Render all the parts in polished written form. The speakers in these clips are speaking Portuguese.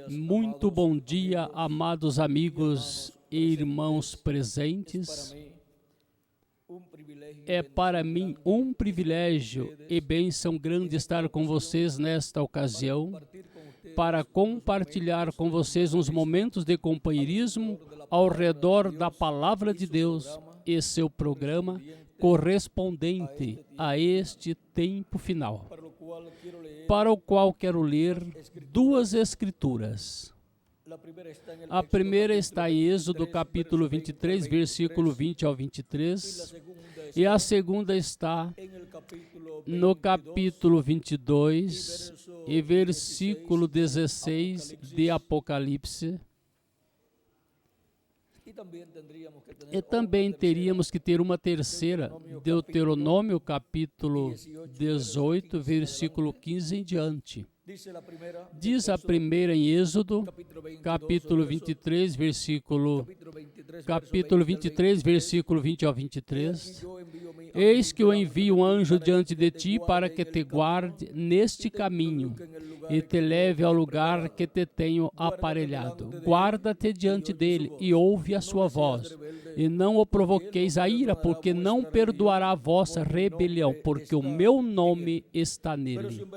Muito bom dia, amados amigos e irmãos presentes. É para mim um privilégio e bênção grande estar com vocês nesta ocasião para compartilhar com vocês uns momentos de companheirismo ao redor da Palavra de Deus e seu programa correspondente a este tempo final, para o qual quero ler duas escrituras. A primeira está em Êxodo capítulo 23, versículo 20 ao 23, e a segunda está no capítulo 22 e versículo 16 de Apocalipse. E também teríamos que ter uma terceira, Deuteronômio capítulo 18, versículo 15 em diante. Diz a primeira em Êxodo, capítulo 23, versículo 20 ao 23. Eis que eu envio um anjo diante de ti para que te guarde neste caminho e te leve ao lugar que te tenho aparelhado. Guarda-te diante dele e ouve a sua voz. E não o provoqueis a ira, porque não perdoará a vossa rebelião, porque o meu nome está nele.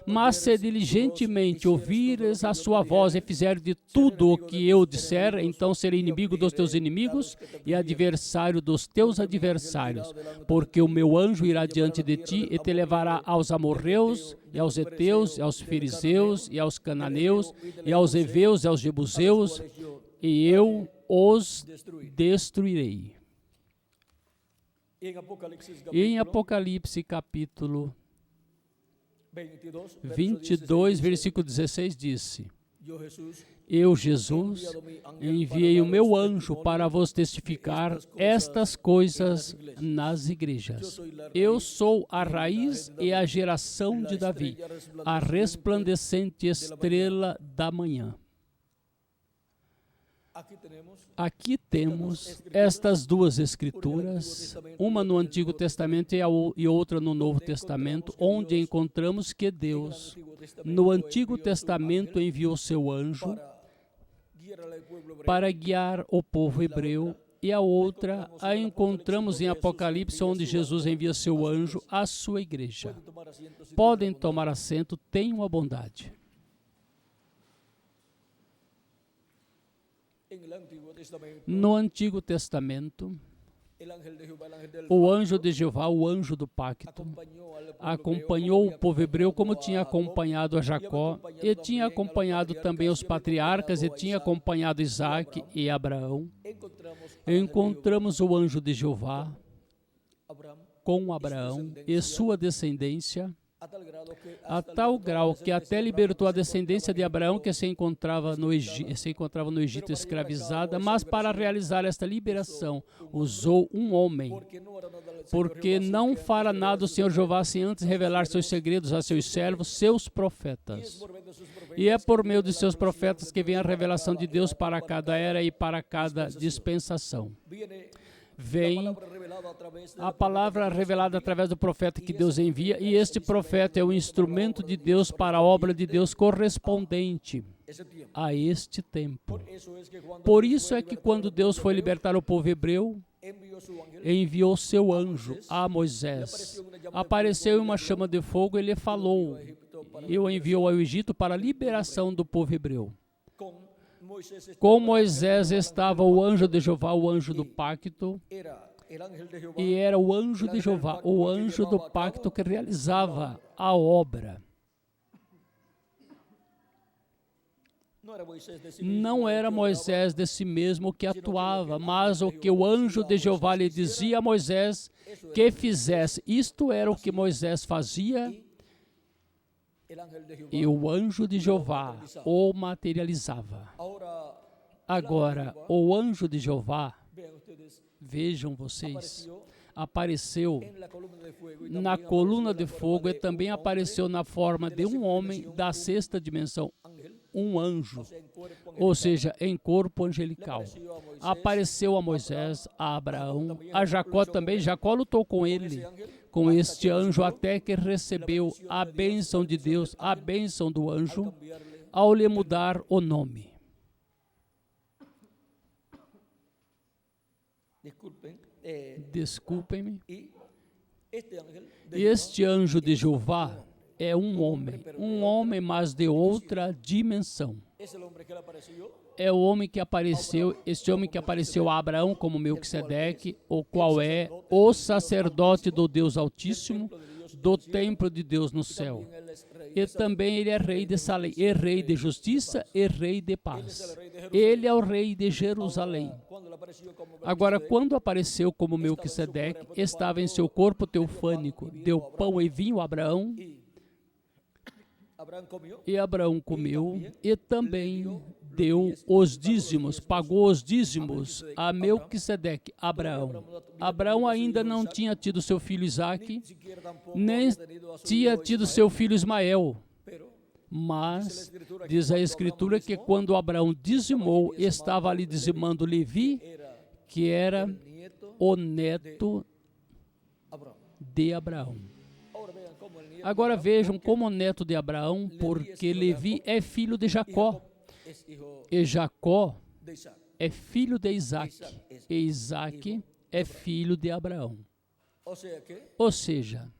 Mas se diligentemente ouvires a sua voz e fizeres de tudo o que eu disser, então serei inimigo dos teus inimigos e adversário dos teus adversários. Porque o meu anjo irá diante de ti e te levará aos amorreus, e aos heteus, e aos fariseus, e aos cananeus, e aos heveus, e aos jebuseus, e eu os destruirei. E em Apocalipse capítulo 22, versículo 16, disse: Eu, Jesus, enviei o meu anjo para vos testificar estas coisas nas igrejas. Eu sou a raiz e a geração de Davi, a resplandecente estrela da manhã. Aqui temos estas duas escrituras, uma no Antigo Testamento e outra no Novo Testamento, onde encontramos que Deus, no Antigo Testamento, enviou seu anjo para guiar o povo hebreu, e a outra a encontramos em Apocalipse, onde Jesus envia seu anjo à sua igreja. Podem tomar assento, tenham a bondade. No Antigo Testamento, o anjo de Jeová, o anjo do pacto, acompanhou o povo hebreu como tinha acompanhado a Jacó, e tinha acompanhado também os patriarcas, e tinha acompanhado Isaac e Abraão. Encontramos o anjo de Jeová com Abraão e sua descendência, a tal grau que até libertou a descendência de Abraão, que se encontrava no Egito escravizada, mas para realizar esta liberação usou um homem, porque não fará nada o Senhor Jeová sem antes revelar seus segredos a seus servos, seus profetas. E é por meio de seus profetas que vem a revelação de Deus para cada era e para cada dispensação. Vem a palavra revelada através do profeta que Deus envia, e este profeta é o instrumento de Deus para a obra de Deus correspondente a este tempo. Por isso é que quando Deus foi libertar o povo hebreu, enviou seu anjo a Moisés. Apareceu em uma chama de fogo e ele falou, e o enviou ao Egito para a liberação do povo hebreu. Com Moisés estava o anjo de Jeová, o anjo do pacto, e era o anjo de Jeová, o anjo do pacto que realizava a obra. Não era Moisés de si mesmo que atuava, mas o que o anjo de Jeová lhe dizia a Moisés que fizesse, isto era o que Moisés fazia, e o anjo de Jeová o materializava. Agora, o anjo de Jeová, vejam vocês, apareceu na coluna de fogo e também apareceu na forma de um homem da sexta dimensão, um anjo, ou seja, em corpo angelical. Apareceu a Moisés, a Abraão, a Jacó também. Jacó lutou com ele, com este anjo, até que recebeu a bênção de Deus, a bênção do anjo, ao lhe mudar o nome. Desculpem-me. Este anjo de Jeová é um homem, mas de outra dimensão. É o homem que apareceu, este homem que apareceu a Abraão como Melquisedeque, o qual é o sacerdote do Deus Altíssimo, do templo de Deus no céu. E também ele é rei de Salém, e rei de justiça e rei de paz. Ele é o rei de Jerusalém. Agora, quando apareceu como Melquisedeque, estava em seu corpo teofânico, deu pão e vinho a Abraão, e Abraão comeu, e também deu os dízimos, pagou os dízimos a Melquisedeque, Abraão. Abraão ainda não tinha tido seu filho Isaque, nem tinha tido seu filho Ismael. Mas diz a Escritura que quando Abraão dizimou, estava ali dizimando Levi, que era o neto de Abraão. Agora vejam como neto de Abraão, porque Levi é filho de Jacó, e Jacó é filho de Isaque, e Isaque é filho de Abraão. Ou seja,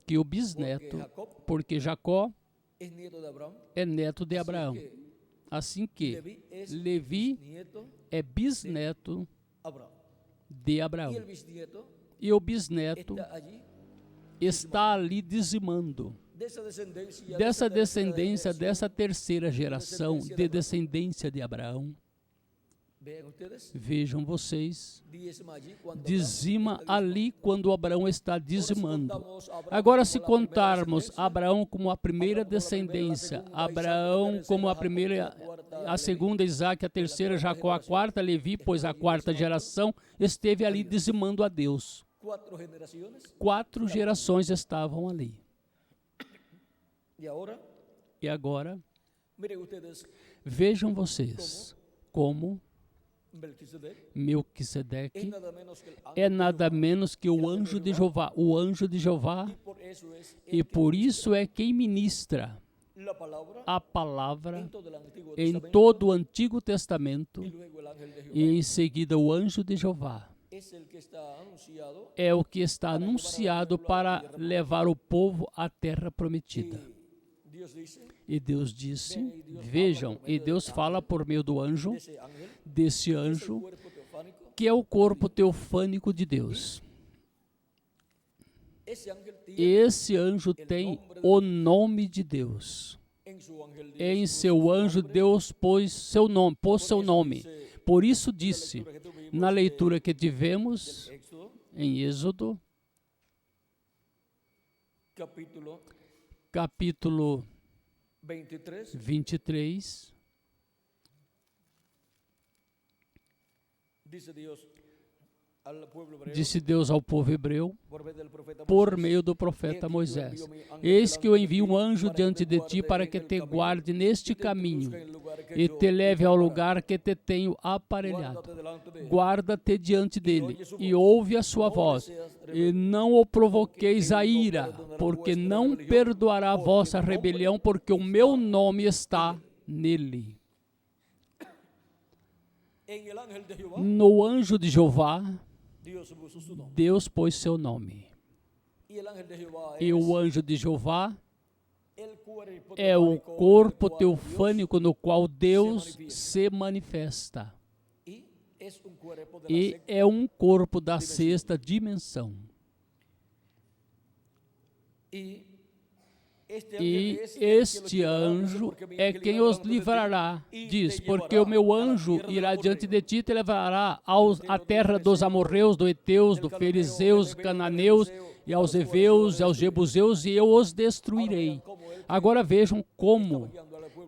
que o bisneto, porque Jacó é neto de Abraão. Assim que Levi é bisneto de Abraão. E o bisneto está ali dizimando. Dessa descendência, dessa terceira geração de descendência de Abraão, vejam vocês, dizima ali quando Abraão está dizimando. Agora, se contarmos Abraão como a primeira descendência, Abraão como a segunda Isaque, a terceira Jacó, a quarta Levi, pois a quarta geração esteve ali dizimando a Deus. 4 gerações estavam ali. E agora, vejam vocês como Melquisedeque é nada menos que o anjo de Jeová. O anjo de Jeová, e por isso é quem ministra a palavra em todo o Antigo Testamento, e em seguida o anjo de Jeová é o que está anunciado para levar o povo à terra prometida. E Deus disse, vejam, e Deus fala por meio do anjo, desse anjo, que é o corpo teofânico de Deus. Esse anjo tem o nome de Deus. Em seu anjo Deus pôs seu nome. Por isso disse, na leitura que tivemos em Êxodo, capítulo 23, disse Deus ao povo hebreu, por meio do profeta Moisés: eis que eu envio um anjo diante de ti para que te guarde neste caminho e te leve ao lugar que te tenho aparelhado. Guarda-te diante dele e ouve a sua voz, e não o provoqueis a ira, porque não perdoará a vossa rebelião, porque o meu nome está nele. No anjo de Jeová, Deus pôs seu nome. E o anjo de Jeová é o corpo teofânico no qual Deus se manifesta. E é um corpo da sexta dimensão. E este anjo é quem os livrará, diz, porque o meu anjo irá diante de ti e te levará à terra dos amorreus, do heteus, do fariseus, cananeus, e aos heveus, e aos jebuseus, e eu os destruirei. Agora vejam como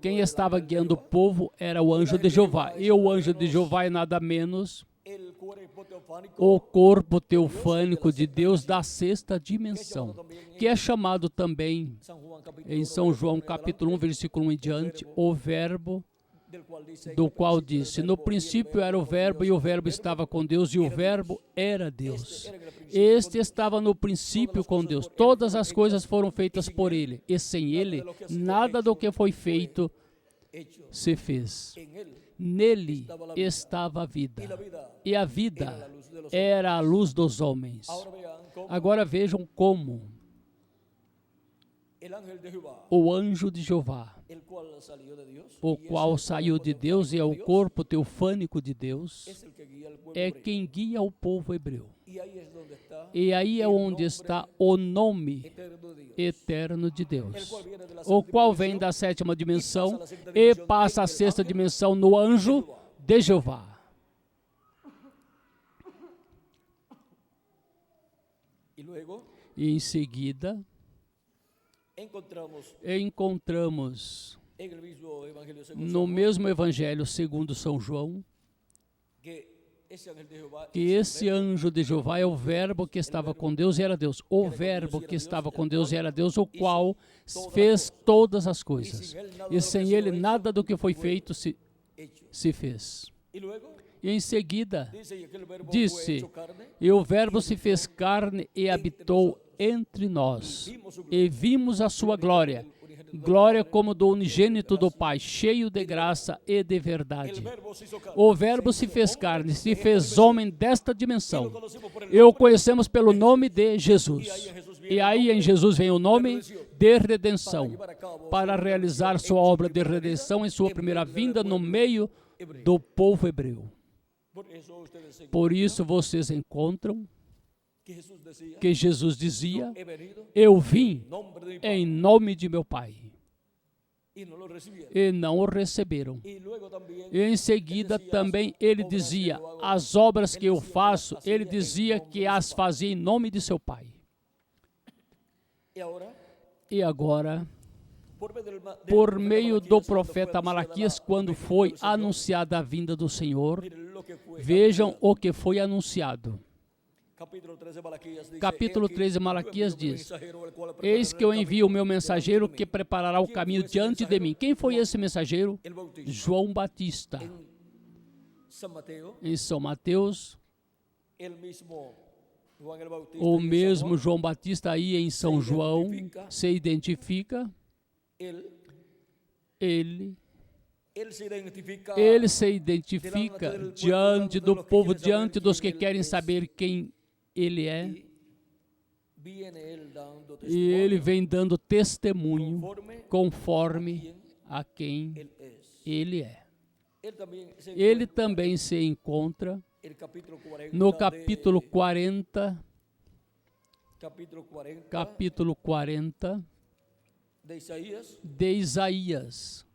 quem estava guiando o povo era o anjo de Jeová. E o anjo de Jeová é nada menos o corpo teofânico de Deus da sexta dimensão, que é chamado também, em São João capítulo 1, versículo 1 em diante, o verbo do qual disse: no princípio era o Verbo, e o Verbo estava com Deus, e o Verbo era Deus. Este estava no princípio com Deus. Todas as coisas foram feitas por Ele, e sem Ele, nada do que foi feito se fez. Nele estava a vida, e a vida era a luz dos homens. Agora vejam como o anjo de Jeová, o qual saiu de Deus e é o corpo teofânico de Deus, é quem guia o povo hebreu. E aí é onde está o nome eterno de Deus, o qual vem da sétima dimensão e passa à sexta dimensão no anjo de Jeová. E em seguida encontramos no mesmo Evangelho segundo São João que esse anjo de Jeová é o Verbo que estava com Deus e era Deus. O Verbo que estava com Deus e era Deus, o qual fez todas as coisas. E sem Ele nada do que foi feito se fez. E em seguida disse: e o Verbo se fez carne e habitou entre nós, e vimos a sua glória, glória como do unigênito do Pai, cheio de graça e de verdade. O Verbo se fez carne, se fez homem desta dimensão, e o conhecemos pelo nome de Jesus. E aí em Jesus vem o nome de redenção, para realizar sua obra de redenção em sua primeira vinda no meio do povo hebreu. Por isso vocês encontram que Jesus dizia: eu vim em nome de meu Pai. E não o receberam. E em seguida também ele dizia: as obras que eu faço, ele dizia que as fazia em nome de seu Pai. E agora, por meio do profeta Malaquias, quando foi anunciada a vinda do Senhor, vejam o que foi anunciado. Capítulo 13 de Malaquias diz: eis que eu envio o meu mensageiro que preparará o caminho diante de mim. Quem foi esse mensageiro? João Batista. Em São Mateus, o mesmo João Batista aí em São João se identifica. Ele se identifica diante do povo, diante dos que querem saber quem ele é, e ele vem dando testemunho conforme a quem ele é. Ele também se encontra no capítulo 40 de Isaías.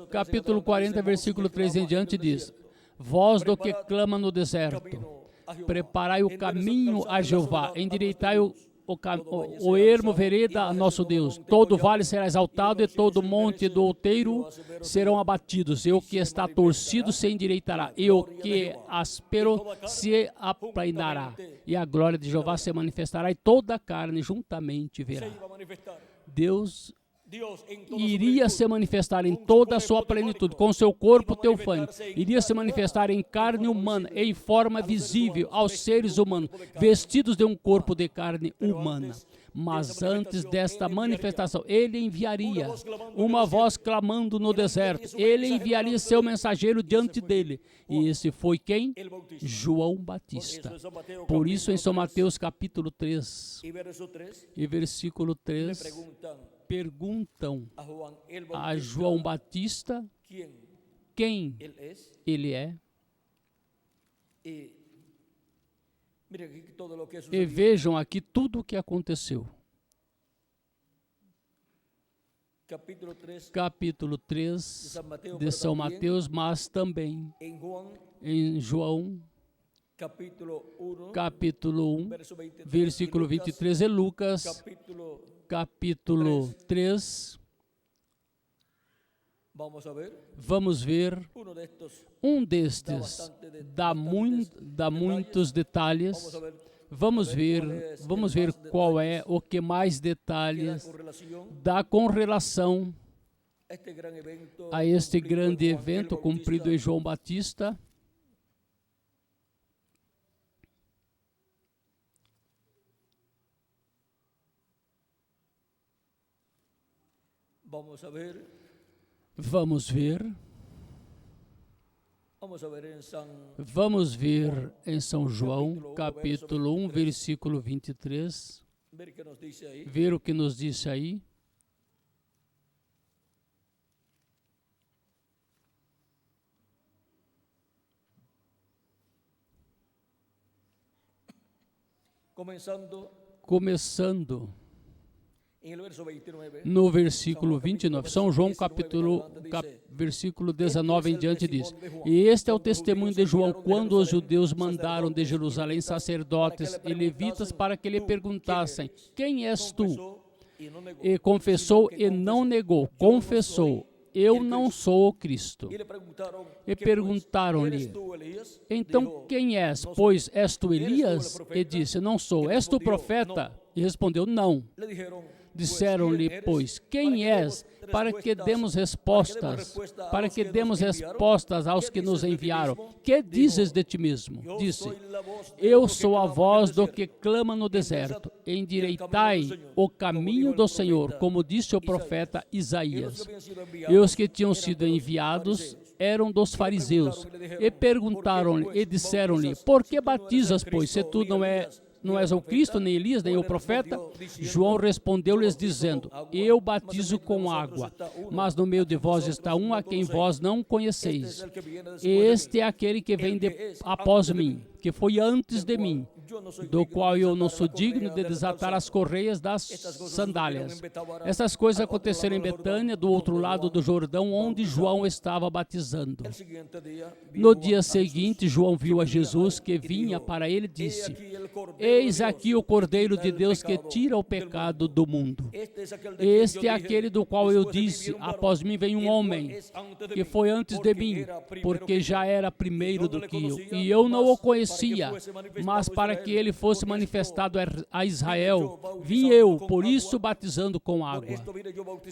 Capítulo 40, versículo 3 em diante diz: vós do que clama no deserto, preparai o caminho a Jeová, endireitai o ermo vereda a nosso Deus. Todo vale será exaltado e todo monte do outeiro serão abatidos. E o que está torcido se endireitará, e o que é áspero se aplanará. E a glória de Jeová se manifestará, e toda a carne juntamente verá. Deus iria se manifestar em toda a sua plenitude, com seu corpo teofânico, iria se manifestar em carne humana, em forma visível aos seres humanos, vestidos de um corpo de carne humana. Mas antes desta manifestação, ele enviaria uma voz clamando no deserto, ele enviaria seu mensageiro diante dele. E esse foi quem? João Batista. Por isso em São Mateus capítulo 3 e versículo 3, perguntam a João Batista quem ele é. E vejam aqui tudo o que aconteceu. Capítulo 3 de São Mateus, mas também em João, capítulo 1, versículo 23, e Lucas, capítulo 3. Vamos ver um destes, dá muitos detalhes. Vamos ver qual é o que mais detalhes dá com relação a este grande evento cumprido em João Batista, vamos ver em São João, capítulo 1, versículo 23, ver o que nos disse aí. Começando no versículo 29, São João versículo 19 em diante diz: E este é o testemunho de João, quando os judeus mandaram de Jerusalém sacerdotes e levitas para que lhe perguntassem: quem és tu? E confessou e não negou, confessou: eu não sou o Cristo. E perguntaram-lhe: então quem és? Pois és tu Elias? E disse: não sou. És tu profeta? E respondeu: não. Disseram-lhe, pois, quem és, para que demos respostas aos que nos enviaram? Que dizes de ti mesmo? Disse: eu sou a voz do que clama no deserto, endireitai o caminho do Senhor, como disse o profeta Isaías. E os que tinham sido enviados eram dos fariseus, e perguntaram-lhe, e disseram-lhe: por que batizas, pois, se tu não és o Cristo, nem Elias, nem o profeta? João respondeu-lhes dizendo: eu batizo com água, mas no meio de vós está um a quem vós não conheceis. Este é aquele que vem após mim, que foi antes de mim, do qual eu não sou digno de desatar as correias das sandálias. Essas coisas aconteceram em Betânia, do outro lado do Jordão, onde João estava batizando. No dia seguinte, João viu a Jesus que vinha para ele e disse: eis aqui o Cordeiro de Deus que tira o pecado do mundo. Este é aquele do qual eu disse: após mim vem um homem que foi antes de mim, porque já era primeiro do que eu. E eu não o conhecia, mas para que ele fosse manifestado a Israel, vim eu, por isso batizando com água.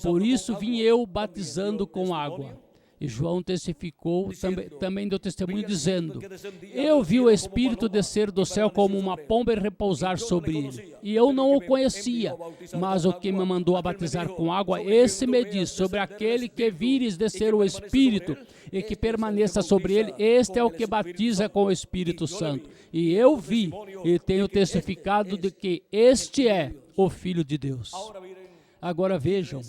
Por isso vim eu batizando com água. E João testificou, também deu testemunho, dizendo: eu vi o Espírito descer do céu como uma pomba e repousar sobre ele. E eu não o conhecia, mas o que me mandou a batizar com água, esse me diz: sobre aquele que vires descer o Espírito e que permaneça sobre ele, este é o que batiza com o Espírito Santo. E eu vi e tenho testificado de que este é o Filho de Deus. Agora vejam,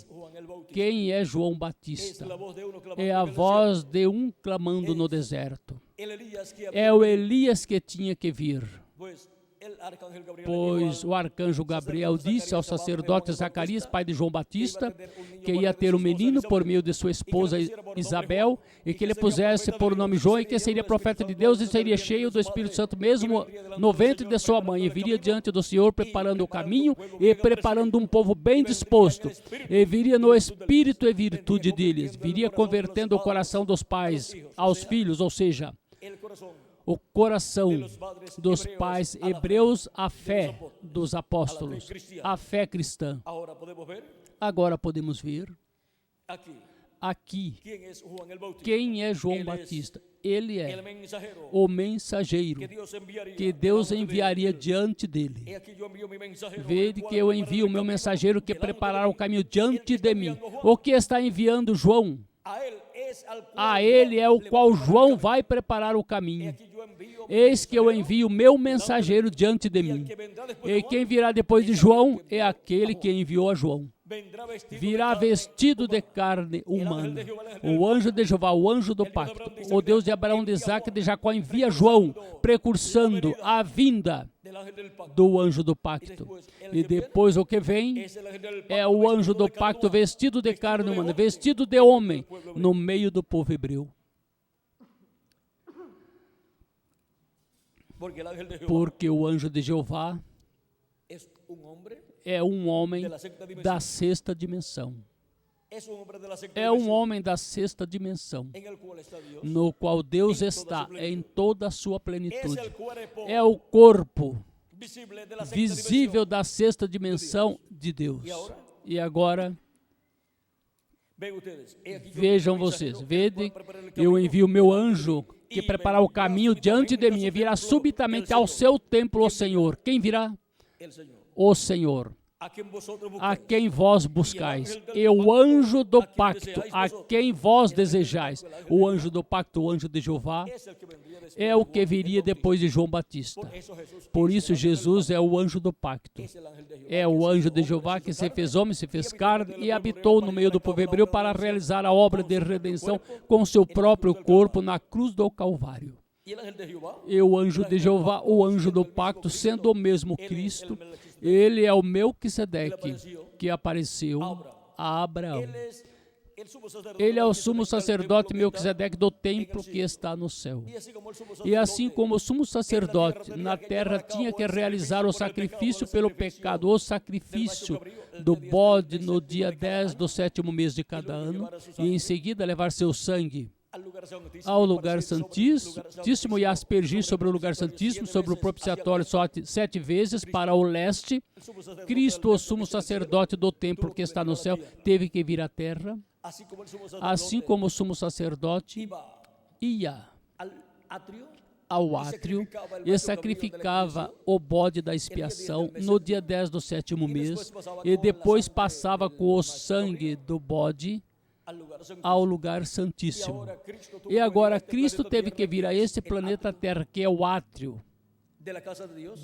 quem é João Batista? É a voz de um clamando no deserto. É o Elias que tinha que vir. Pois o arcanjo Gabriel disse ao sacerdote Zacarias, pai de João Batista, que ia ter um menino por meio de sua esposa Isabel, e que ele pusesse por nome João, e que seria profeta de Deus e seria cheio do Espírito Santo mesmo no ventre de sua mãe, e viria diante do Senhor preparando o caminho e preparando um povo bem disposto, e viria no espírito e virtude deles, viria convertendo o coração dos pais aos filhos, ou seja, o coração dos pais hebreus à fé dos apóstolos, à fé cristã. Agora podemos ver aqui quem é João Batista. Ele é o mensageiro que Deus enviaria diante dele. Vede que eu envio o meu mensageiro que preparará o caminho diante de mim. O que está enviando João? A ele é o qual João vai preparar o caminho. Eis que eu envio o meu mensageiro diante de mim. E quem virá depois de João é aquele que enviou a João. Virá vestido de carne humana. O anjo de Jeová, o anjo do pacto, o Deus de Abraão, de Isaac e de Jacó, envia João, precursando a vinda do anjo do pacto. E depois o que vem é o anjo do pacto vestido de carne humana, vestido de homem, no meio do povo hebreu. Porque o anjo de Jeová é um homem da sexta dimensão. É um homem da sexta dimensão, no qual Deus está em toda a sua plenitude. É o corpo visível da sexta dimensão de Deus. E agora, Vejam vocês, vede, eu envio o meu anjo que preparar o caminho diante de mim e virá subitamente ao seu templo o Senhor. Quem virá? O Senhor, a quem vós buscais, e o anjo do pacto, a quem vós desejais. O anjo do pacto, o anjo de Jeová, é o que viria depois de João Batista. Por isso, Jesus é o anjo do pacto. É o anjo de Jeová que se fez homem, se fez carne e habitou no meio do povo hebreu para realizar a obra de redenção com seu próprio corpo na cruz do Calvário. E o anjo de Jeová, o anjo do pacto, sendo o mesmo Cristo, ele é o Melquisedeque que apareceu a Abraão. Ele é o sumo sacerdote Melquisedeque do templo que está no céu. E assim como o sumo sacerdote na terra tinha que realizar o sacrifício pelo pecado, o sacrifício do bode no dia 10 do 7º mês de cada ano, e em seguida levar seu sangue ao lugar santíssimo e aspergir sobre o lugar santíssimo, sobre o propiciatório 7 vezes para o leste, Cristo, o sumo sacerdote do templo que está no céu, teve que vir à terra, assim como o sumo sacerdote ia ao átrio e sacrificava o bode da expiação no dia 10 do 7º mês e depois passava com o sangue do bode ao lugar santíssimo. E agora Cristo teve que vir a este planeta Terra, que é o átrio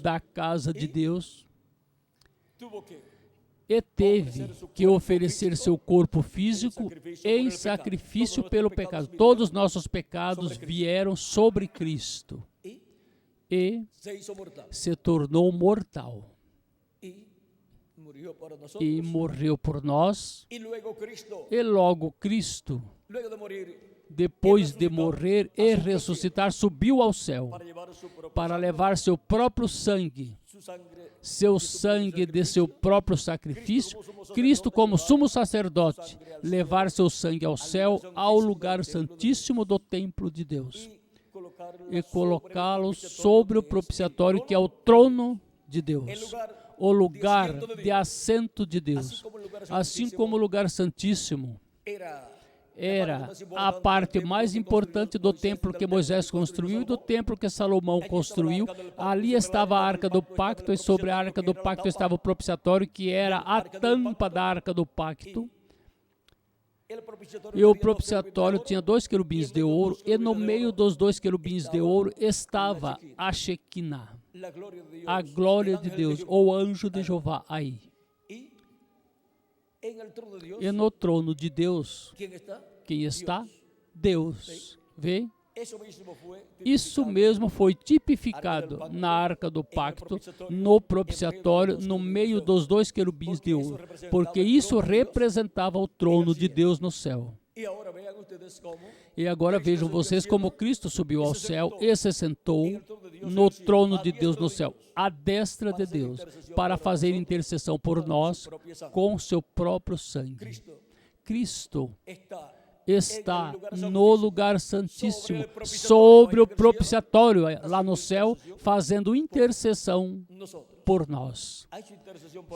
da casa de Deus, e teve que oferecer seu corpo físico em sacrifício pelo pecado. Todos os nossos pecados vieram sobre Cristo e se tornou mortal. E morreu por nós, e logo Cristo, depois de morrer e ressuscitar, subiu ao céu para levar seu próprio sangue, seu sangue de seu próprio sacrifício. Cristo, como sumo sacerdote, levar seu sangue ao céu, ao lugar santíssimo do templo de Deus, e colocá-lo sobre o propiciatório, que é o trono de Deus, o lugar de assento de Deus. Assim como o lugar santíssimo era a parte mais importante do templo que Moisés construiu e do templo que Salomão construiu, ali estava a Arca do Pacto, e sobre a Arca do Pacto estava o propiciatório, que era a tampa da Arca do Pacto. E o propiciatório tinha 2 querubins de ouro, e no meio dos 2 querubins de ouro estava a Shekinah, a glória de Deus, o anjo de Jeová aí. E no trono de Deus, quem está? Deus. Vê? Isso mesmo foi tipificado na Arca do Pacto, no propiciatório, no meio dos 2 querubins de ouro, porque isso representava o trono de Deus no céu. E agora vejam vocês como Cristo subiu ao céu e se sentou no trono de Deus no céu, à destra de Deus, para fazer intercessão por nós com seu próprio sangue. Cristo está no lugar santíssimo, sobre o propiciatório, lá no céu, fazendo intercessão por nós.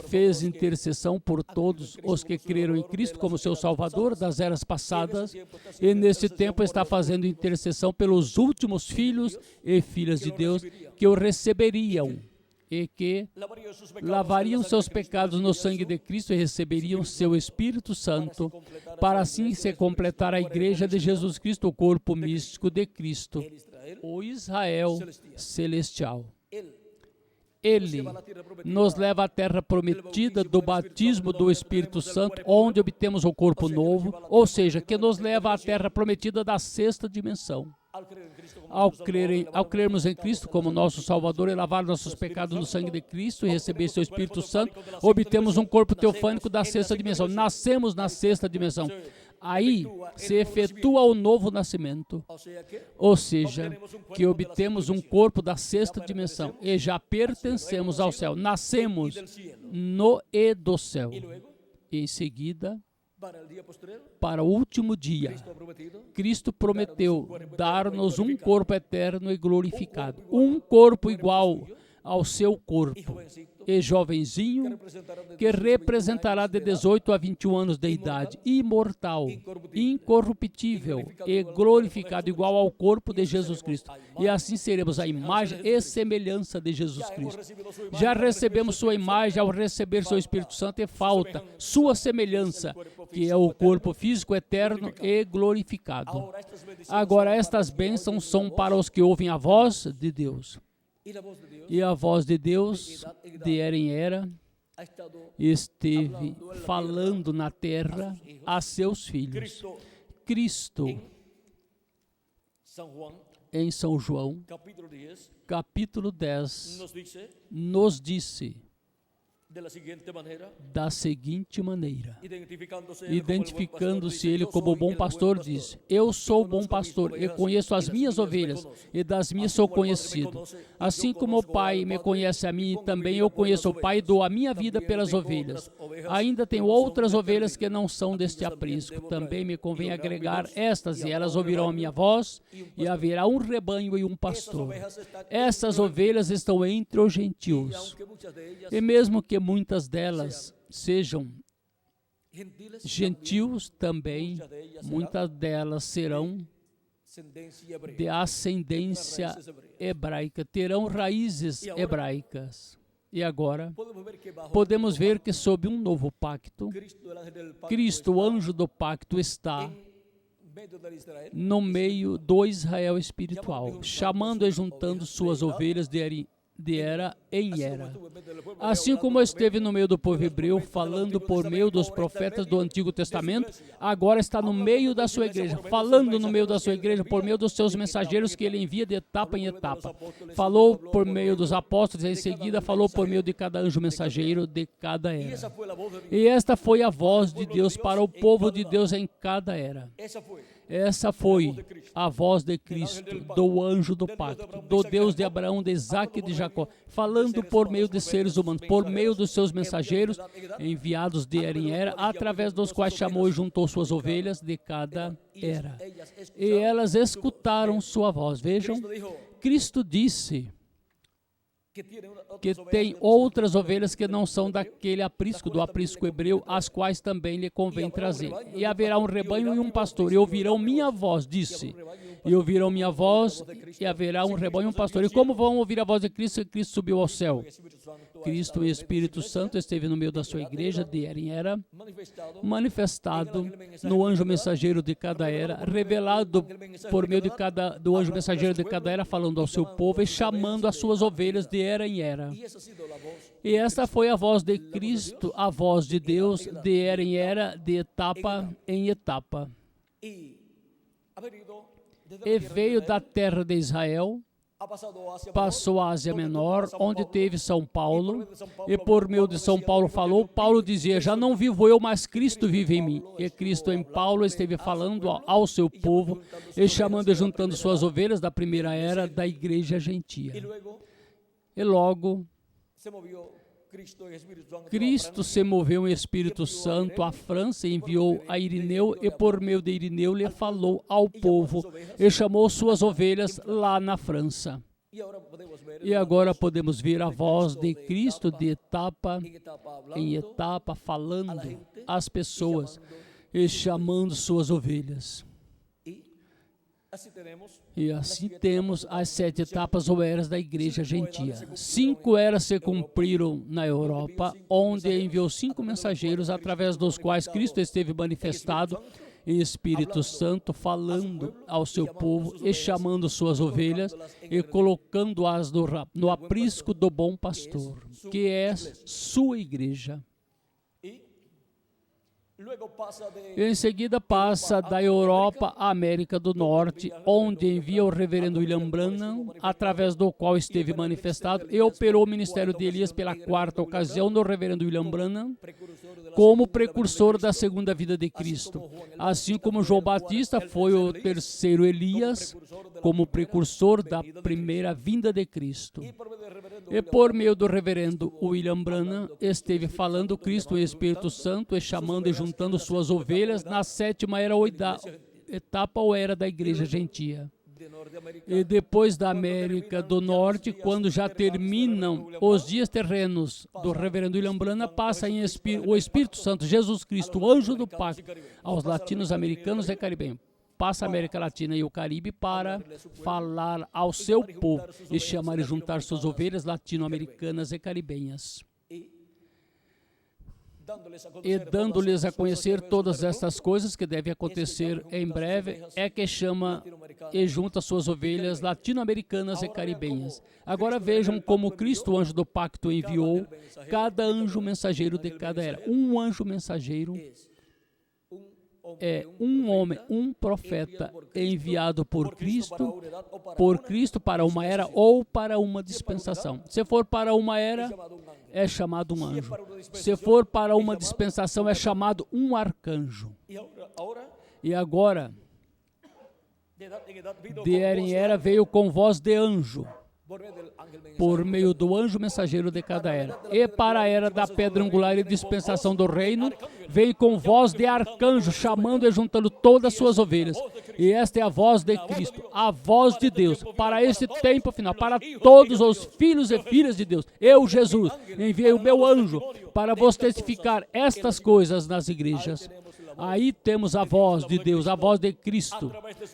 Fez intercessão por todos os que creram em Cristo como seu Salvador das eras passadas, e nesse tempo está fazendo intercessão pelos últimos filhos e filhas de Deus que o receberiam e que lavariam seus pecados no sangue de Cristo e receberiam seu Espírito Santo, para assim se completar a igreja de Jesus Cristo, o corpo místico de Cristo, o Israel celestial. Ele nos leva à terra prometida do batismo do Espírito Santo, onde obtemos o corpo novo, ou seja, que nos leva à terra prometida da 6ª dimensão. Ao crermos em Cristo como nosso Salvador e lavar nossos pecados no sangue de Cristo e receber seu Espírito Santo, obtemos um corpo teofânico da 6ª dimensão. Nascemos na 6ª dimensão. Aí se efetua o novo nascimento, ou seja, que obtemos um corpo da 6ª dimensão e já pertencemos ao céu. Nascemos no e do céu. E em seguida, para o último dia, Cristo prometeu dar-nos um corpo eterno e glorificado. Um corpo igual ao seu corpo, e jovenzinho, que representará de 18 a 21 anos de idade, imortal, incorruptível e glorificado, igual ao corpo de Jesus Cristo. E assim seremos a imagem e semelhança de Jesus Cristo. Já recebemos sua imagem ao receber seu Espírito Santo, e falta sua semelhança, que é o corpo físico eterno e glorificado. Agora, estas bênçãos são para os que ouvem a voz de Deus. E a voz de Deus, de era em era, esteve falando na terra a seus filhos. Cristo, em São João, capítulo 10, nos disse da seguinte maneira, identificando-se ele como bom pastor, diz: eu sou o bom pastor e conheço as minhas ovelhas, e das minhas sou conhecido. Assim como o Pai me conhece a mim, também eu conheço o Pai e dou a minha vida pelas ovelhas. Ainda tenho outras ovelhas que não são deste aprisco. Também me convém agregar estas, e elas ouvirão a minha voz, e haverá um rebanho e um pastor. Essas ovelhas estão entre os gentios, e mesmo que muitas delas sejam gentios também, muitas delas serão de ascendência hebraica, terão raízes hebraicas. E agora, podemos ver que sob um novo pacto, Cristo, o anjo do pacto, está no meio do Israel espiritual, chamando e juntando suas ovelhas de era em era. Assim como esteve no meio do povo hebreu, falando por meio dos profetas do Antigo Testamento, agora está no meio da sua igreja, falando no meio da sua igreja, por meio dos seus mensageiros que ele envia de etapa em etapa. Falou por meio dos apóstolos, e em seguida falou por meio de cada anjo mensageiro de cada era. E esta foi a voz de Deus para o povo de Deus em cada era. Essa foi a voz de Cristo, do anjo do pacto, do Deus de Abraão, de Isaac e de Jacó, falando por meio de seres humanos, por meio dos seus mensageiros, enviados de era em era, através dos quais chamou e juntou suas ovelhas de cada era. E elas escutaram sua voz. Vejam, Cristo disse que tem outras ovelhas que não são daquele aprisco, do aprisco hebreu, as quais também lhe convém trazer. E haverá um rebanho e um pastor, e ouvirão minha voz, disse. E ouvirão minha voz, e haverá um rebanho e um pastor. E como vão ouvir a voz de Cristo? Cristo subiu ao céu. Cristo, o Espírito Santo, esteve no meio da sua igreja, de era em era, manifestado no anjo mensageiro de cada era, revelado por meio do anjo mensageiro de cada era, falando ao seu povo e chamando as suas ovelhas de era em era. E esta foi a voz de Cristo, a voz de Deus, de era em era, de etapa em etapa. E veio da terra de Israel, passou a Ásia Menor, onde teve São Paulo, e por meio de São Paulo falou. Paulo dizia: já não vivo eu, mas Cristo vive em mim. E Cristo em Paulo esteve falando ao seu povo, e chamando e juntando suas ovelhas da primeira era da igreja gentia. E logo, Cristo se moveu em Espírito Santo à França, e enviou a Irineu, e por meio de Irineu lhe falou ao povo, e chamou suas ovelhas lá na França. E agora podemos ver a voz de Cristo de etapa em etapa, falando às pessoas e chamando suas ovelhas. E assim temos as 7 etapas ou eras da igreja gentia. 5 eras se cumpriram na Europa, onde enviou 5 mensageiros, através dos quais Cristo esteve manifestado em Espírito Santo, falando ao seu povo e chamando suas ovelhas e colocando-as no aprisco do bom pastor, que é sua igreja. E em seguida passa da Europa à América do Norte, onde envia o reverendo William Branham, através do qual esteve manifestado e operou o ministério de Elias pela 4ª ocasião do reverendo William Branham, como precursor da segunda vida de Cristo. Assim como João Batista foi o terceiro Elias, como precursor da primeira vinda de Cristo. E por meio do reverendo William Branham, esteve falando Cristo em Espírito Santo e chamando e juntando suas ovelhas na 7ª era etapa ou era da igreja gentia. E depois da América do Norte, quando já terminam os dias terrenos do reverendo William Branham, passa o Espírito Santo, Jesus Cristo, o anjo do pacto, aos latinos-americanos e caribenhos. Passa a América Latina e o Caribe para falar ao seu povo e chamar e juntar suas ovelhas latino-americanas e caribenhas. E dando-lhes a conhecer todas estas coisas que devem acontecer em breve, é que chama e junta suas ovelhas latino-americanas e caribenhas. Agora vejam como Cristo, o anjo do pacto, enviou cada anjo mensageiro de cada era. Um anjo mensageiro é um homem, um profeta enviado por Cristo para uma era ou para uma dispensação. Se for para uma era, é chamado um anjo. Se for para uma dispensação, é chamado um arcanjo. E agora, de era em era, veio com voz de anjo, por meio do anjo mensageiro de cada era. E para a era da pedra angular e dispensação do reino, veio com voz de arcanjo, chamando e juntando todas as suas ovelhas. E esta é a voz de Cristo, a voz de Deus, para este tempo final, para todos os filhos e filhas de Deus. Eu, Jesus, enviei o meu anjo para vos testificar estas coisas nas igrejas. Aí temos a voz de Deus, a voz de Cristo,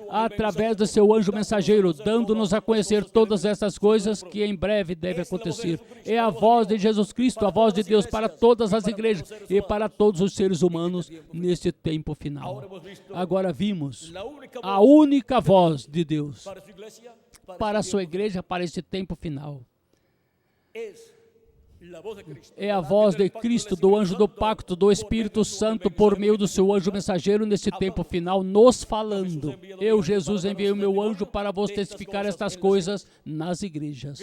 através do seu anjo mensageiro, dando-nos a conhecer todas essas coisas que em breve devem acontecer. É a voz de Jesus Cristo, a voz de Deus para todas as igrejas e para todos os seres humanos neste tempo final. Agora vimos a única voz de Deus para a sua igreja, para este tempo final. É a voz de Cristo, do anjo do pacto, do Espírito Santo, por meio do seu anjo mensageiro, nesse tempo final, nos falando. Eu, Jesus, enviei o meu anjo para vos testificar estas coisas nas igrejas.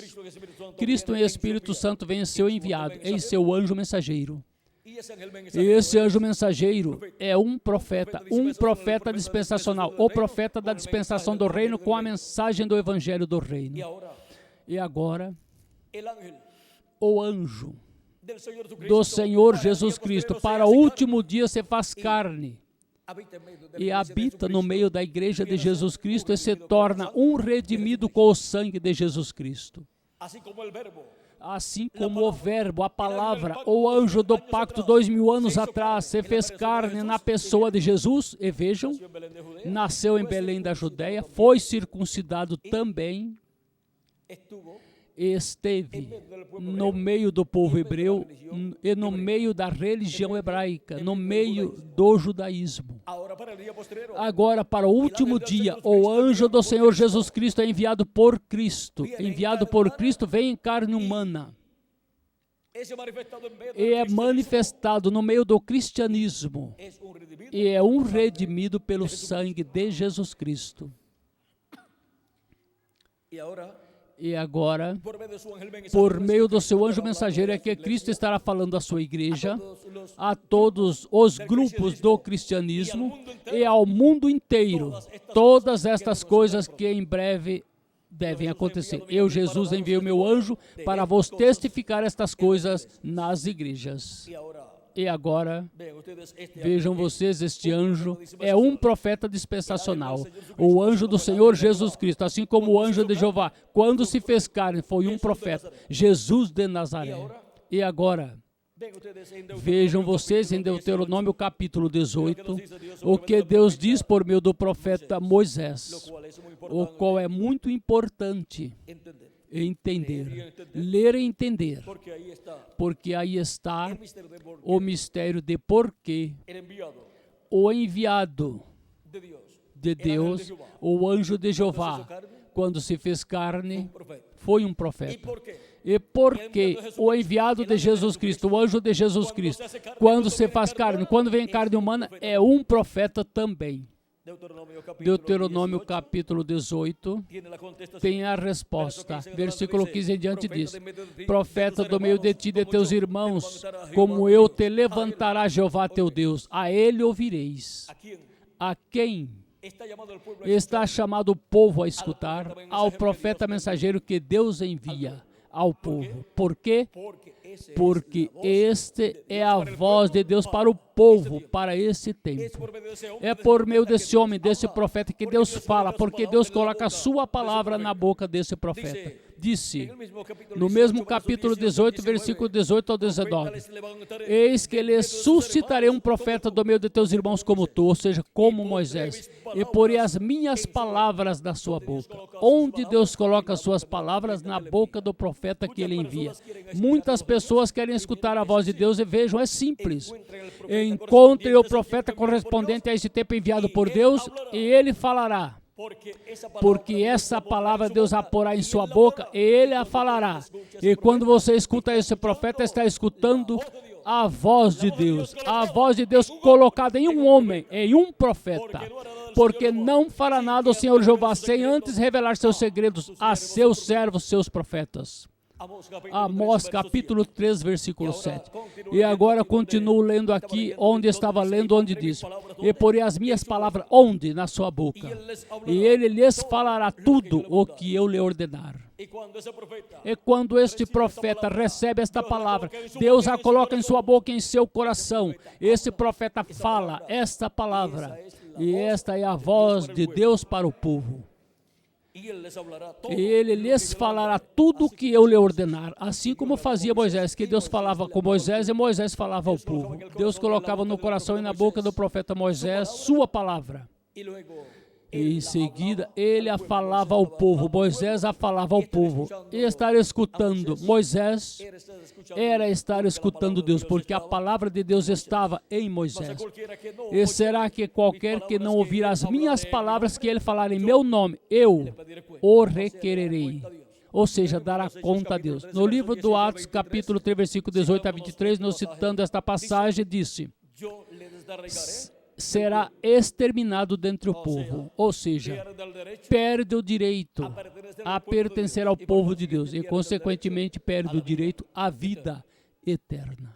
Cristo e Espírito Santo vem em seu enviado, em seu anjo mensageiro. E esse anjo mensageiro é um profeta dispensacional, o profeta da dispensação do reino com a mensagem do evangelho do reino. E agora, o anjo do Senhor Jesus Cristo, para o último dia se faz carne e habita no meio da igreja de Jesus Cristo e se torna um redimido com o sangue de Jesus Cristo. Assim como o verbo, a palavra, o anjo do pacto 2000 anos atrás se fez carne na pessoa de Jesus, e vejam, nasceu em Belém da Judéia, foi circuncidado também, esteve no meio do povo hebreu e no meio da religião hebraica, no meio do judaísmo. Agora, para o último dia, o anjo do Senhor Jesus Cristo é enviado por Cristo. Enviado por Cristo, vem em carne humana. E é manifestado no meio do cristianismo. E é um redimido pelo sangue de Jesus Cristo. E agora, por meio do seu anjo mensageiro, é que Cristo estará falando à sua igreja, a todos os grupos do cristianismo e ao mundo inteiro, todas estas coisas que em breve devem acontecer. Eu, Jesus, enviei o meu anjo para vos testificar estas coisas nas igrejas. E agora, vejam vocês, este anjo é um profeta dispensacional, o anjo do Senhor Jesus Cristo, assim como o anjo de Jeová, quando se fez carne, foi um profeta, Jesus de Nazaré. E agora, vejam vocês em Deuteronômio capítulo 18, o que Deus diz por meio do profeta Moisés, o qual é muito importante entender, ler e entender, porque aí está o mistério de por que o enviado de Deus, o anjo de Jeová, quando se fez carne, foi um profeta. E por que o enviado de Jesus Cristo, o anjo de Jesus Cristo, quando se faz carne, quando vem carne humana, é um profeta também. Deuteronômio capítulo 18 tem a resposta. Versículo 15 em diante diz: profeta do meio de ti e de teus irmãos, como eu te levantará Jeová teu Deus, a ele ouvireis. A quem está chamado o povo a escutar? Ao profeta mensageiro que Deus envia. ao povo. Por quê? Porque este é a voz de Deus para o povo, para esse tempo. É por meio desse homem, desse profeta, que Deus fala, porque Deus coloca a sua palavra na boca desse profeta. Disse, no mesmo capítulo 18, versículo 18 ao 19, eis que lhes suscitarei um profeta do meio de teus irmãos como tu, ou seja, como Moisés, e porei as minhas palavras na sua boca. Onde Deus coloca as suas palavras? Na boca do profeta que ele envia. Muitas pessoas querem escutar a voz de Deus e vejam, é simples. Encontre o profeta correspondente a esse tempo enviado por Deus e ele falará. Porque essa palavra Deus a porá em sua boca e ele a falará. E quando você escuta esse profeta, está escutando a voz de Deus. A voz de Deus colocada em um homem, em um profeta. Porque não fará nada o Senhor Jeová sem antes revelar seus segredos a seus servos, seus profetas. Amós capítulo 3, versículo 7. E agora continuo lendo aqui, onde estava lendo, onde diz, e porei as minhas palavras, onde? Na sua boca. E ele lhes falará tudo o que eu lhe ordenar. E quando este profeta recebe esta palavra, Deus a coloca em sua boca e em seu coração. Esse profeta fala esta palavra. E esta é a voz de Deus para o povo. E ele lhes falará tudo o que eu lhe ordenar, assim como fazia Moisés, que Deus falava com Moisés e Moisés falava ao povo. Deus colocava no coração e na boca do profeta Moisés sua palavra. E em seguida, ele a falava ao povo, Moisés a falava ao povo. E estar escutando Moisés era estar escutando Deus, porque a palavra de Deus estava em Moisés. E será que qualquer que não ouvir as minhas palavras que ele falar em meu nome, eu o requererei. Ou seja, dará conta a Deus. No livro do Atos, capítulo 3, versículo 18 a 23, nos citando esta passagem, disse, será exterminado dentre o povo, ou seja, perde o direito a pertencer ao povo de Deus e, consequentemente, perde o direito à vida eterna.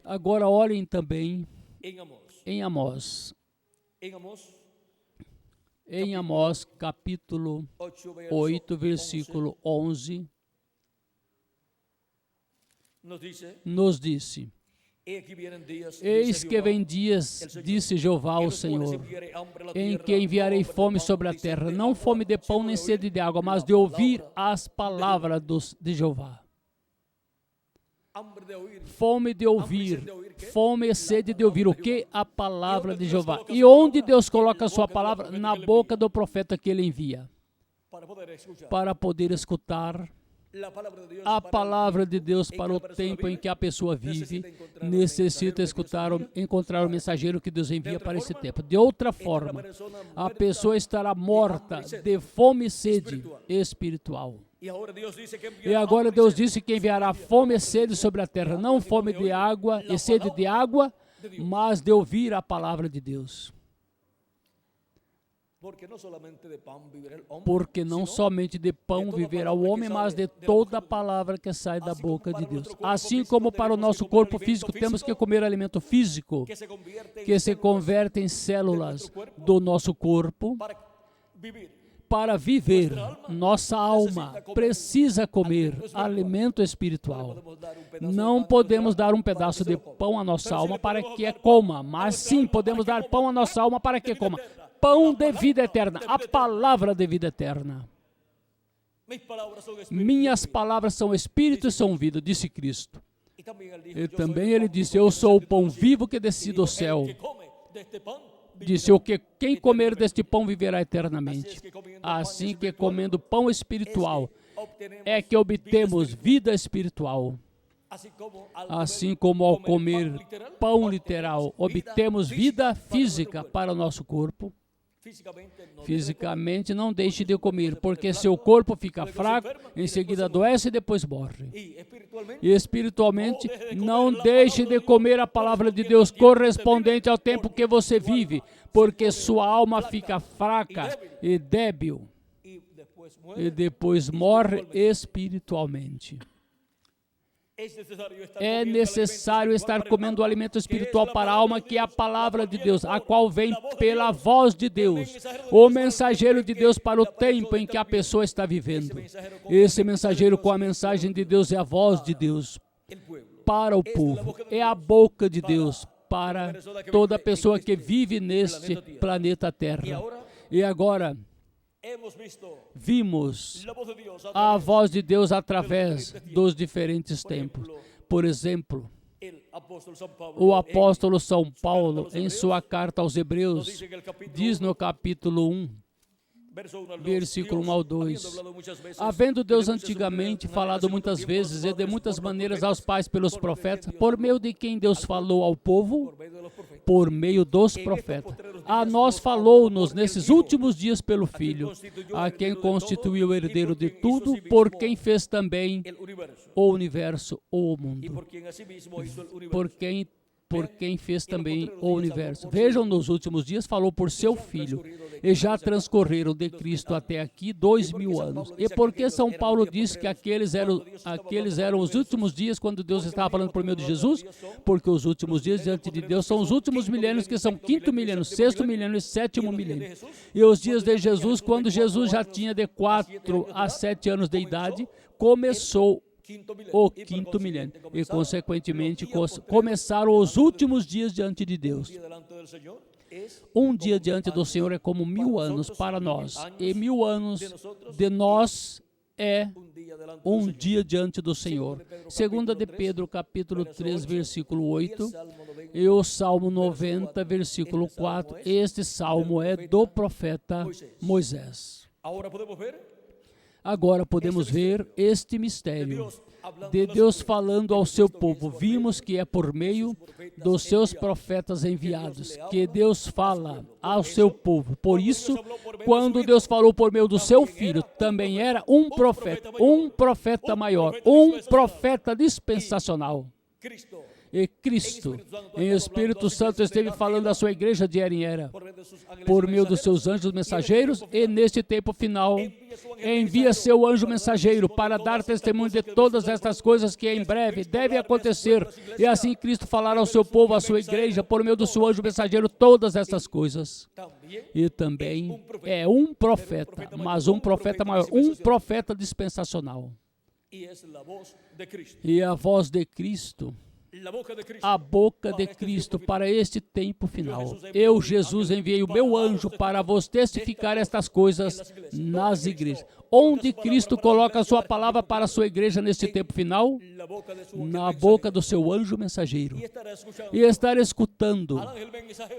Agora olhem também em Amós. Em Amós, capítulo 8, versículo 11, nos disse, eis que vem dias, disse Jeová o Senhor, em que enviarei fome sobre a terra, não fome de pão nem sede de água, mas de ouvir as palavras de Jeová. Fome de ouvir, fome e sede de ouvir o que? A palavra de Jeová. E onde Deus coloca a sua palavra? Na boca do profeta que ele envia, para poder escutar a palavra de Deus para o tempo em que a pessoa vive. Necessita encontrar o mensageiro que Deus envia para esse tempo. De outra forma, a pessoa estará morta de fome e sede espiritual. E agora Deus disse que enviará fome e sede sobre a terra, não fome de água e sede de água, mas de ouvir a palavra de Deus. Porque não somente de pão viverá o homem, mas de toda a palavra que sai da boca de Deus. Assim como para o nosso corpo físico temos que comer alimento físico, que se converte em células do nosso corpo, para viver, nossa alma precisa comer alimento espiritual. Não podemos dar um pedaço de pão à nossa alma para que a coma, mas sim podemos dar pão à nossa alma para que coma. Pão de vida eterna, a palavra de vida eterna. Minhas palavras são espírito e são vida, disse Cristo. E também ele disse, eu sou o pão vivo que desci do céu. Disse, quem comer deste pão viverá eternamente. Assim que comendo pão espiritual, é que obtemos vida espiritual. Assim como ao comer pão literal, obtemos vida física para o nosso corpo. Fisicamente não deixe de comer, porque seu corpo fica fraco, em seguida adoece e depois morre. E espiritualmente, não deixe de comer a palavra de Deus correspondente ao tempo que você vive, porque sua alma fica fraca e débil, e depois morre espiritualmente. É necessário estar comendo o alimento espiritual para a alma, que é a palavra de Deus, a qual vem pela voz de Deus, o mensageiro de Deus para o tempo em que a pessoa está vivendo. Esse mensageiro com a mensagem de Deus é a voz de Deus para o povo, é a boca de Deus para toda pessoa que vive neste planeta Terra. E agora vimos a voz de Deus através dos diferentes tempos. Por exemplo, o apóstolo São Paulo, em sua carta aos Hebreus, diz no capítulo 1, versículo 1 ao 2, havendo Deus antigamente falado muitas vezes e de muitas maneiras aos pais pelos profetas, por meio de quem Deus falou ao povo, por meio dos profetas. A nós falou-nos nesses últimos dias pelo Filho, a quem constituiu o herdeiro de tudo, por quem fez também o universo ou o mundo. Por quem fez também o universo. Vejam, nos últimos dias falou por seu Filho, e já transcorreram de Cristo até aqui 2000 anos. E por que São Paulo diz que aqueles eram os últimos dias quando Deus estava falando por meio de Jesus? Porque os últimos dias diante de Deus são os últimos milênios, que são 5º milênio, 6º milênio e 7º milênio. E os dias de Jesus, quando Jesus já tinha de 4 a 7 anos de idade, começou o 5º milênio, e consequentemente começaram os últimos dias diante de Deus. Um dia diante do Senhor é como 1000 anos para nós, e 1000 anos de nós é um dia diante do Senhor. 2 de Pedro, capítulo 3, versículo 8, e o Salmo 90, versículo 4, este salmo é do profeta Moisés. Agora podemos ver este mistério de Deus falando ao seu povo. Vimos que é por meio dos seus profetas enviados que Deus fala ao seu povo. Por isso, quando Deus falou por meio do seu Filho, também era um profeta maior, um profeta dispensacional. E Cristo, em Espírito Santo, esteve falando à sua igreja de era em era, por meio dos seus anjos mensageiros, e neste tempo final, envia seu anjo mensageiro para dar testemunho de todas estas coisas que em breve devem acontecer. E assim Cristo falará ao seu povo, à sua igreja, por meio do seu anjo mensageiro, todas estas coisas. E também é um profeta, mas um profeta maior, um profeta dispensacional. E a voz de Cristo, a boca de Cristo para este tempo final. Eu, Jesus, enviei o meu anjo para vos testificar estas coisas nas igrejas. Onde Cristo coloca a sua palavra para a sua igreja neste tempo final? Na boca do seu anjo mensageiro. E estar escutando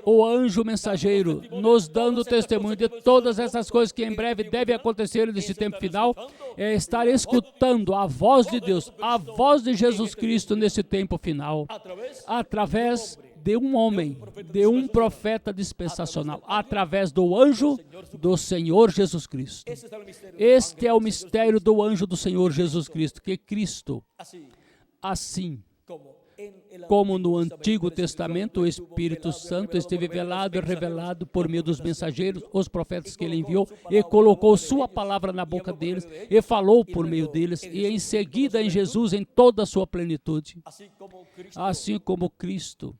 o anjo mensageiro nos dando testemunho de todas essas coisas que em breve devem acontecer neste tempo final, é estar escutando a voz de Deus, a voz de Jesus Cristo nesse tempo final, através de um homem, de um profeta dispensacional, através do anjo do Senhor Jesus Cristo. Este é o mistério do anjo do Senhor Jesus Cristo, que Cristo, assim como no Antigo Testamento, o Espírito Santo esteve velado e revelado por meio dos mensageiros, os profetas que ele enviou, e colocou sua palavra na boca deles, e falou por meio deles, e em seguida em Jesus em toda a sua plenitude. Assim como Cristo,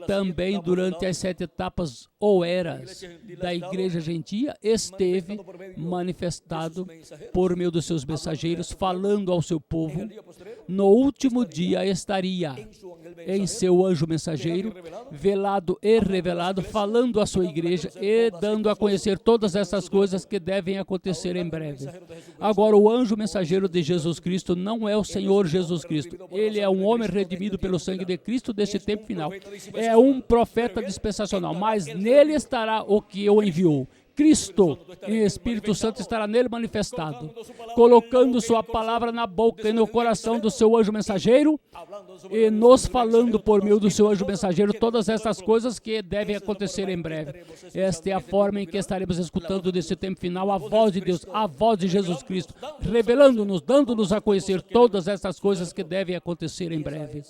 também durante as 7 etapas ou eras da igreja gentia, esteve manifestado por meio dos seus mensageiros, falando ao seu povo. No último dia estaria em seu anjo mensageiro, velado e revelado, falando à sua igreja e dando a conhecer todas essas coisas que devem acontecer em breve. Agora, o anjo mensageiro de Jesus Cristo não é o Senhor Jesus Cristo. Ele é um homem redimido pelo sangue de Cristo desse tempo final. É um profeta dispensacional, mas nele estará o que o enviou. Cristo, em Espírito Santo, estará nele manifestado, colocando sua palavra na boca e no coração do seu anjo mensageiro e nos falando por meio do seu anjo mensageiro todas essas coisas que devem acontecer em breve. Esta é a forma em que estaremos escutando nesse tempo final a voz de Deus, a voz de Jesus Cristo, revelando-nos, dando-nos a conhecer todas essas coisas que devem acontecer em breve.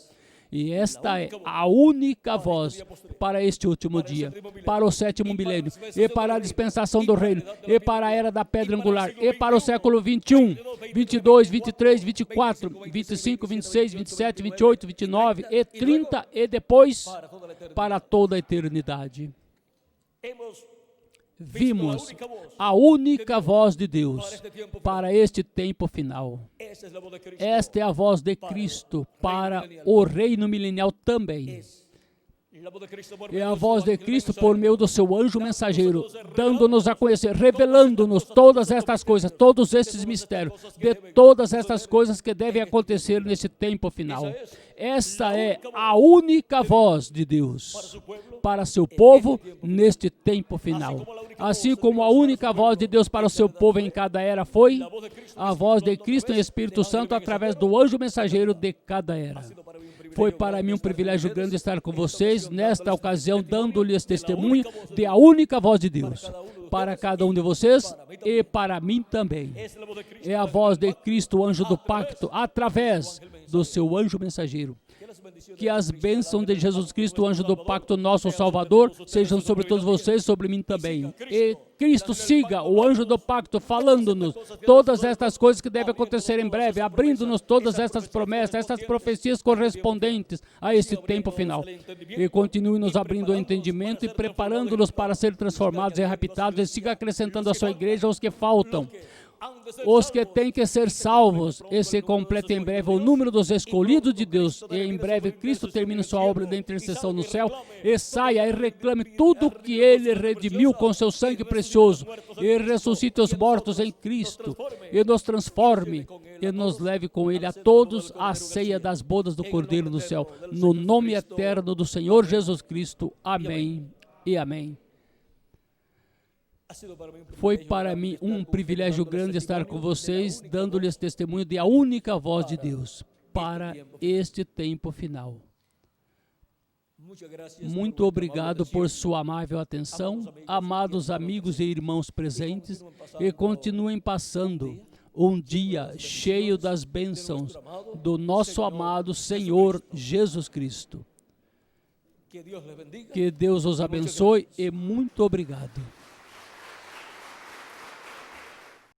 E esta é a única voz para este último dia, para o sétimo milênio, e para a dispensação do reino, e para a era da pedra angular, e para o século 21, 22, 23, 24, 25, 26, 27, 28, 29 e 30, e depois para toda a eternidade. Vimos a única voz de Deus para este tempo final. Esta é a voz de Cristo para o reino milenial também. É a voz de Cristo por meio do seu anjo mensageiro, dando-nos a conhecer, revelando-nos todas estas coisas, todos estes mistérios, de todas estas coisas que devem acontecer nesse tempo final. Essa é a única voz de Deus para seu povo neste tempo final. Assim como a única voz de Deus para o seu povo em cada era foi a voz de Cristo em Espírito Santo através do anjo mensageiro de cada era. Foi para mim um privilégio grande estar com vocês nesta ocasião, dando-lhes testemunho de a única voz de Deus para cada um de vocês e para mim também. É a voz de Cristo, o anjo do pacto, através do seu anjo mensageiro. Que as bênçãos de Jesus Cristo, o anjo do pacto, nosso Salvador, sejam sobre todos vocês, sobre mim também. E Cristo siga, o anjo do pacto, falando-nos todas estas coisas que devem acontecer em breve, abrindo-nos todas estas promessas, estas profecias correspondentes a esse tempo final. E continue nos abrindo o entendimento e preparando-nos para ser transformados e raptados, e siga acrescentando à sua igreja os que faltam. Os que têm que ser salvos, e se completa em breve o número dos escolhidos de Deus, e em breve Cristo termine sua obra de intercessão no céu, e saia e reclame tudo que Ele redimiu com seu sangue precioso, e ressuscite os mortos em Cristo, e nos transforme, e nos leve com Ele a todos à ceia das bodas do Cordeiro no céu, no nome eterno do Senhor Jesus Cristo. Amém e amém. Foi para mim um privilégio grande estar com vocês, dando-lhes testemunho de a única voz de Deus para este tempo final. Muito obrigado por sua amável atenção, amados amigos e irmãos presentes, e continuem passando um dia cheio das bênçãos do nosso amado Senhor Jesus Cristo. Que Deus os abençoe e muito obrigado.